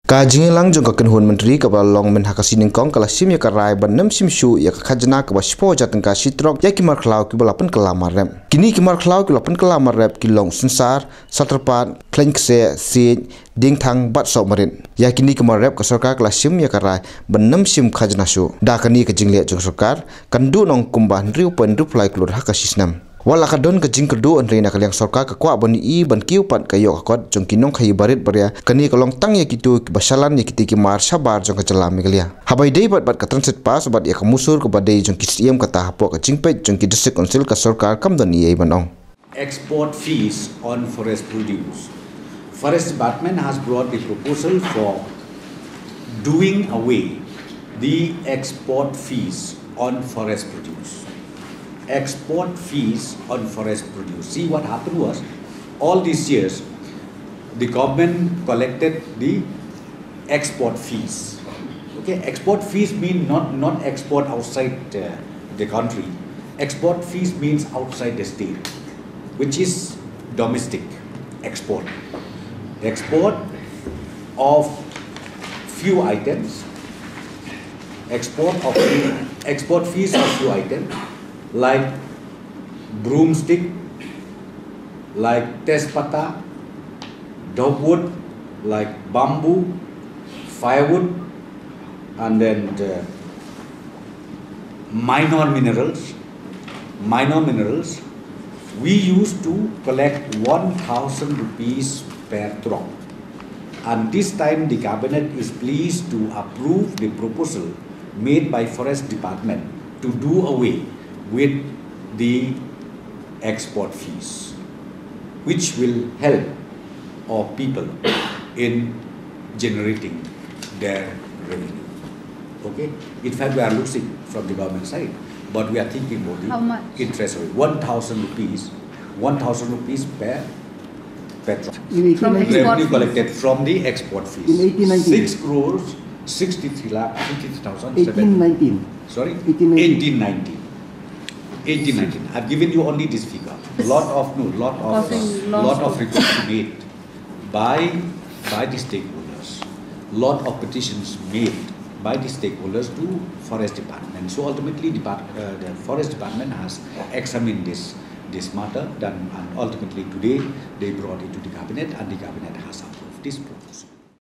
Kajingilang jong kakenhun menteri kabal long men hakasining kong kala sim ya karai ban nem sim shu ya khajna ka baspo jatan ka sitrok ya kimar khlau ki balapan kalamar rem kini kimar khlau ki balapan kalamar rep ki long sunsar satrapat klengse si ding thang bat so marin ya kini kimar rep ka sarkar kala sim ya karai ban nem sim khajna shu da kani ka jingle jong sarkar kandu nong kumban riu pen ruplai klur hakasisnam wala kadon ka jing kedu andre na kalyang sarkar ka kwa bani i ban kiu pat ka yok kot jong kinong khai barit baria kani kalong tang ya kitu basalan ya kiti ki mar sabar jong ka jala migalia habai dei bat ka transit pass bat ya ka musur ka badei jong kisiem ka ta hapo ka jingpe jong ki district council ka sarkar kam don ye banong export fees on forest produce. Forest Department has brought the proposal for doing away the export fees on forest produce. Export fees on forest produce. See, what happened was, all these years, the government collected the export fees. Okay, export fees mean not export outside the country. Export fees means outside the state, which is domestic export. Export of few items. Export fees of few items, like broomstick, like tezpata, dogwood, like bamboo, firewood, and then minor minerals. We used to collect 1,000 rupees per truck. And this time the cabinet is pleased to approve the proposal made by Forest Department to do away with the export fees, which will help our people in generating their revenue. Okay? In fact, we are losing from the government side, but we are thinking about the interest rate. 1,000 rupees, 1,000 rupees per truck. Revenue collected from the export fees. In 1819. 6 crores, 63,000. 1819. Sorry? 1819. 1819. I've given you only this figure. Lot of requests made by the stakeholders. Lot of petitions made by the stakeholders to Forest Department. So ultimately, the Forest Department has examined this matter, and ultimately today they brought it to the cabinet, and the cabinet has approved this.